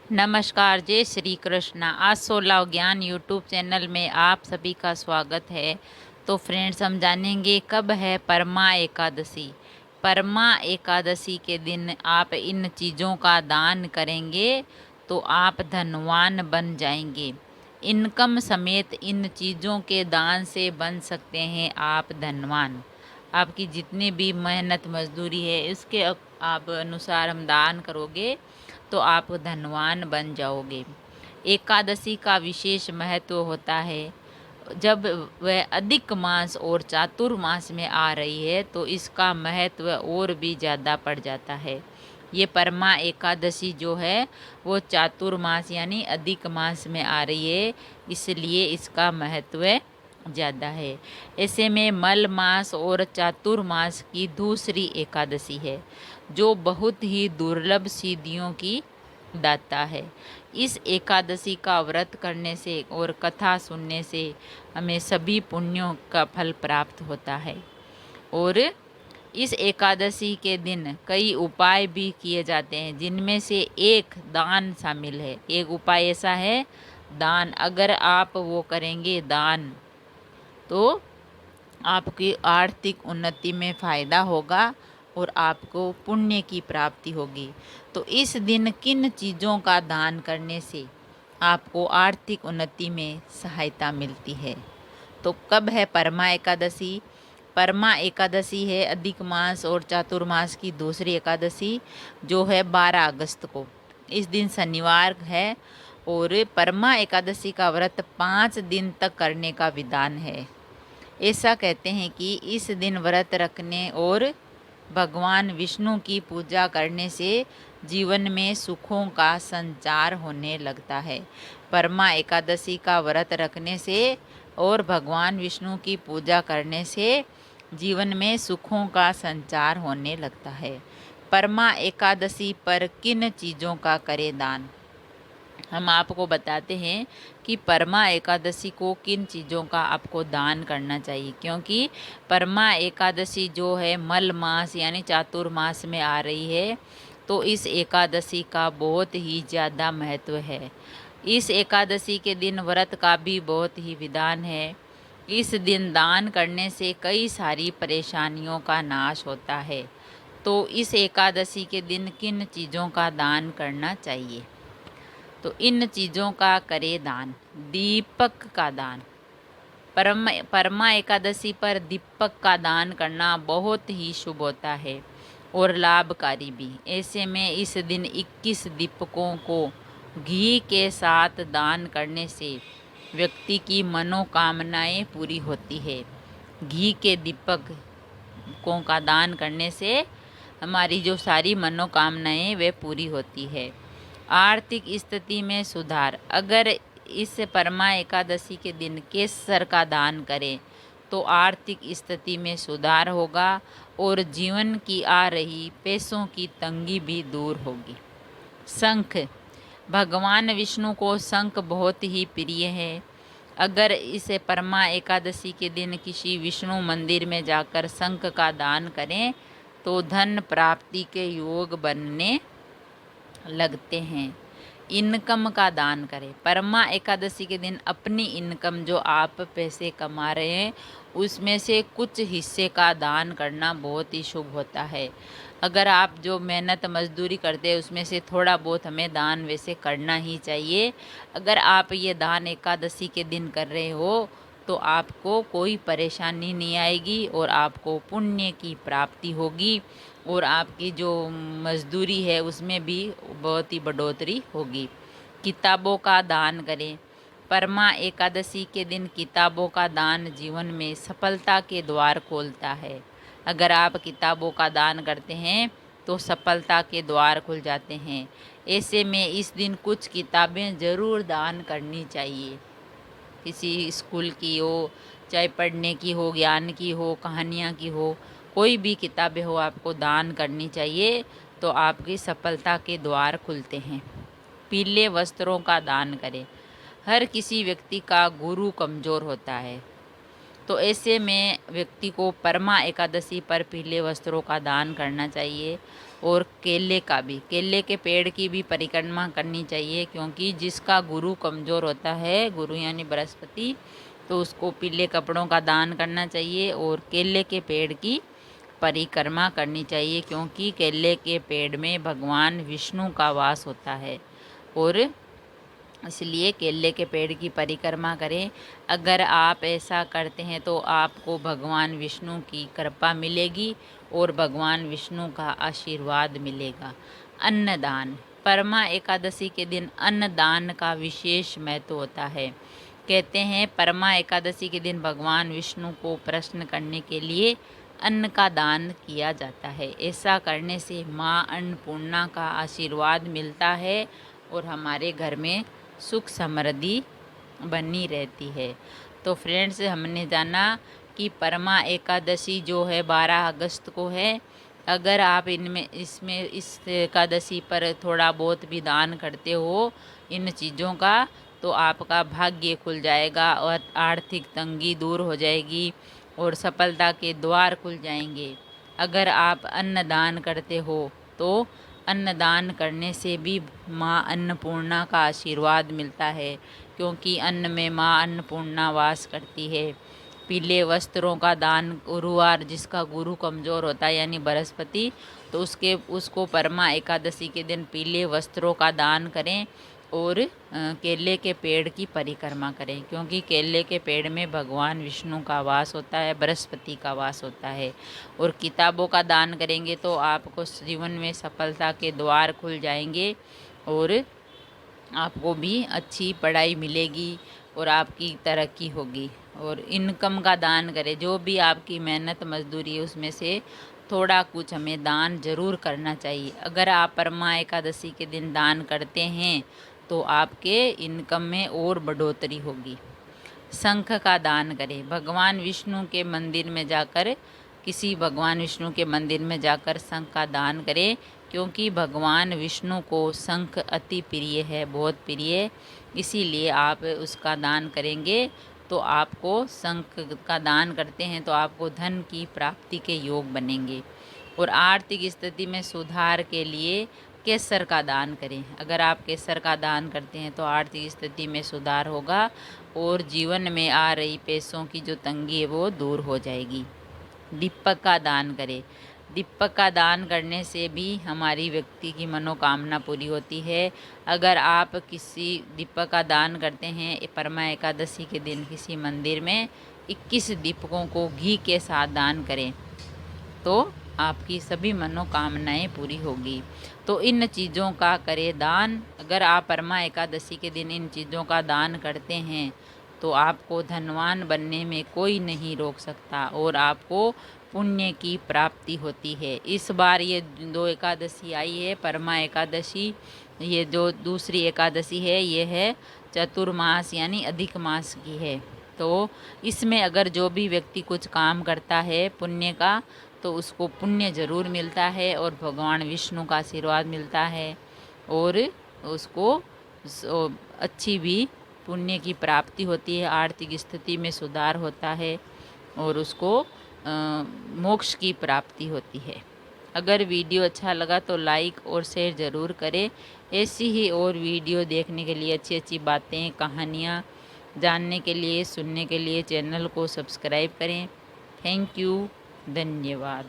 नमस्कार, जय श्री कृष्ण। आज 16 ज्ञान यूट्यूब चैनल में आप सभी का स्वागत है। तो फ्रेंड्स, हम जानेंगे कब है परमा एकादशी। परमा एकादशी के दिन आप इन चीज़ों का दान करेंगे तो आप धनवान बन जाएंगे। इनकम समेत इन चीज़ों के दान से बन सकते हैं आप धनवान। आपकी जितनी भी मेहनत मजदूरी है इसके आप अनुसार हम दान करोगे तो आप धनवान बन जाओगे। एकादशी का विशेष महत्व होता है। जब वह अधिक मास और चातुर्मास में आ रही है तो इसका महत्व और भी ज़्यादा बढ़ जाता है। ये परमा एकादशी जो है वो चातुर्मास यानी अधिक मास में आ रही है, इसलिए इसका महत्व ज़्यादा है। ऐसे में मल मास और चातुर्मास की दूसरी एकादशी है जो बहुत ही दुर्लभ सिद्धियों की दाता है। इस एकादशी का व्रत करने से और कथा सुनने से हमें सभी पुण्यों का फल प्राप्त होता है। और इस एकादशी के दिन कई उपाय भी किए जाते हैं, जिनमें से एक दान शामिल है। एक उपाय ऐसा है दान। अगर आप वो करेंगे दान तो आपकी आर्थिक उन्नति में फ़ायदा होगा और आपको पुण्य की प्राप्ति होगी। तो इस दिन किन चीज़ों का दान करने से आपको आर्थिक उन्नति में सहायता मिलती है? तो कब है परमा एकादशी? परमा एकादशी है अधिक मास और चातुर्मास की दूसरी एकादशी, जो है 12 अगस्त को। इस दिन शनिवार है और परमा एकादशी का व्रत 5 दिन तक करने का विधान है। ऐसा कहते हैं कि इस दिन व्रत रखने और भगवान विष्णु की पूजा करने से जीवन में सुखों का संचार होने लगता है। परमा एकादशी का व्रत रखने से और भगवान विष्णु की पूजा करने से जीवन में सुखों का संचार होने लगता है। परमा एकादशी पर किन चीज़ों का करें दान? हम आपको बताते हैं कि परमा एकादशी को किन चीज़ों का आपको दान करना चाहिए, क्योंकि परमा एकादशी जो है मल मास यानी चातुर्मास में आ रही है, तो इस एकादशी का बहुत ही ज़्यादा महत्व है। इस एकादशी के दिन व्रत का भी बहुत ही विधान है। इस दिन दान करने से कई सारी परेशानियों का नाश होता है। तो इस एकादशी के दिन किन चीज़ों का दान करना चाहिए? तो इन चीज़ों का करे दान। दीपक का दान। परमा एकादशी पर दीपक का दान करना बहुत ही शुभ होता है और लाभकारी भी। ऐसे में इस दिन 21 दीपकों को घी के साथ दान करने से व्यक्ति की मनोकामनाएं पूरी होती है। घी के दीपकों का दान करने से हमारी जो सारी मनोकामनाएं वे पूरी होती है। आर्थिक स्थिति में सुधार। अगर इस परमा एकादशी के दिन केसर का दान करें तो आर्थिक स्थिति में सुधार होगा और जीवन की आ रही पैसों की तंगी भी दूर होगी। शंख। भगवान विष्णु को शंख बहुत ही प्रिय है। अगर इसे परमा एकादशी के दिन किसी विष्णु मंदिर में जाकर शंख का दान करें तो धन प्राप्ति के योग बनने लगते हैं। इनकम का दान करें। परमा एकादशी के दिन अपनी इनकम जो आप पैसे कमा रहे हैं उसमें से कुछ हिस्से का दान करना बहुत ही शुभ होता है। अगर आप जो मेहनत मजदूरी करते हैं उसमें से थोड़ा बहुत हमें दान वैसे करना ही चाहिए। अगर आप ये दान एकादशी के दिन कर रहे हो तो आपको कोई परेशानी नहीं आएगी और आपको पुण्य की प्राप्ति होगी और आपकी जो मजदूरी है उसमें भी बहुत ही बढ़ोतरी होगी। किताबों का दान करें। परमा एकादशी के दिन किताबों का दान जीवन में सफलता के द्वार खोलता है। अगर आप किताबों का दान करते हैं तो सफलता के द्वार खुल जाते हैं। ऐसे में इस दिन कुछ किताबें ज़रूर दान करनी चाहिए। किसी स्कूल की हो, चाहे पढ़ने की हो, ज्ञान की हो, कहानियाँ की हो, कोई भी किताबें हो आपको दान करनी चाहिए तो आपकी सफलता के द्वार खुलते हैं। पीले वस्त्रों का दान करें। हर किसी व्यक्ति का गुरु कमज़ोर होता है तो ऐसे में व्यक्ति को परमा एकादशी पर पीले वस्त्रों का दान करना चाहिए और केले का भी, केले के पेड़ की भी परिक्रमा करनी चाहिए, क्योंकि जिसका गुरु कमज़ोर होता है, गुरु यानी बृहस्पति, तो उसको पीले कपड़ों का दान करना चाहिए और केले के पेड़ की परिक्रमा करनी चाहिए, क्योंकि केले के पेड़ में भगवान विष्णु का वास होता है और इसलिए केले के पेड़ की परिक्रमा करें। अगर आप ऐसा करते हैं तो आपको भगवान विष्णु की कृपा मिलेगी और भगवान विष्णु का आशीर्वाद मिलेगा। अन्नदान, परमा एकादशी के दिन अन्नदान का विशेष महत्व होता है। कहते हैं परमा एकादशी के दिन भगवान विष्णु को प्रसन्न करने के लिए अन्न का दान किया जाता है। ऐसा करने से माँ अन्नपूर्णा का आशीर्वाद मिलता है और हमारे घर में सुख समृद्धि बनी रहती है। तो फ्रेंड्स, हमने जाना कि परमा एकादशी जो है 12 अगस्त को है। अगर आप इस एकादशी पर थोड़ा बहुत भी दान करते हो इन चीज़ों का, तो आपका भाग्य खुल जाएगा और आर्थिक तंगी दूर हो जाएगी और सफलता के द्वार खुल जाएंगे। अगर आप अन्नदान करते हो तो अन्नदान करने से भी माँ अन्नपूर्णा का आशीर्वाद मिलता है, क्योंकि अन्न में माँ अन्नपूर्णा वास करती है। पीले वस्त्रों का दान, गुरुवार जिसका गुरु कमज़ोर होता है यानी बृहस्पति, तो उसको परमा एकादशी के दिन पीले वस्त्रों का दान करें और केले के पेड़ की परिक्रमा करें, क्योंकि केले के पेड़ में भगवान विष्णु का वास होता है, बृहस्पति का वास होता है। और किताबों का दान करेंगे तो आपको जीवन में सफलता के द्वार खुल जाएंगे और आपको भी अच्छी पढ़ाई मिलेगी और आपकी तरक्की होगी। और इनकम का दान करें, जो भी आपकी मेहनत मजदूरी है उसमें से थोड़ा कुछ हमें दान जरूर करना चाहिए। अगर आप परमा एकादशी के दिन दान करते हैं तो आपके इनकम में और बढ़ोतरी होगी। शंख का दान करें, भगवान विष्णु के मंदिर में जाकर, किसी भगवान विष्णु के मंदिर में जाकर शंख का दान करें, क्योंकि भगवान विष्णु को शंख अति प्रिय है, बहुत प्रिय। इसीलिए आप उसका दान करेंगे तो आपको, शंख का दान करते हैं तो आपको धन की प्राप्ति के योग बनेंगे। और आर्थिक स्थिति में सुधार के लिए केसर का दान करें। अगर आप केसर का दान करते हैं तो आर्थिक स्थिति में सुधार होगा और जीवन में आ रही पैसों की जो तंगी है वो दूर हो जाएगी। दीपक का दान करें, दीपक का दान करने से भी हमारी व्यक्ति की मनोकामना पूरी होती है। अगर आप किसी दीपक का दान करते हैं परमा एकादशी के दिन किसी मंदिर में 21 दीपकों को घी के साथ दान करें तो आपकी सभी मनोकामनाएं पूरी होगी। तो इन चीज़ों का करें दान। अगर आप परमा एकादशी के दिन इन चीज़ों का दान करते हैं तो आपको धनवान बनने में कोई नहीं रोक सकता और आपको पुण्य की प्राप्ति होती है। इस बार ये 2 एकादशी आई है, परमा एकादशी, ये जो दूसरी एकादशी है ये है चतुर्मास यानी अधिक मास की है। तो इसमें अगर जो भी व्यक्ति कुछ काम करता है पुण्य का तो उसको पुण्य ज़रूर मिलता है और भगवान विष्णु का आशीर्वाद मिलता है और उसको अच्छी भी पुण्य की प्राप्ति होती है, आर्थिक स्थिति में सुधार होता है और उसको मोक्ष की प्राप्ति होती है। अगर वीडियो अच्छा लगा तो लाइक और शेयर ज़रूर करें। ऐसी ही और वीडियो देखने के लिए, अच्छी अच्छी बातें, कहानियाँ जानने के लिए, सुनने के लिए चैनल को सब्सक्राइब करें। थैंक यू, धन्यवाद।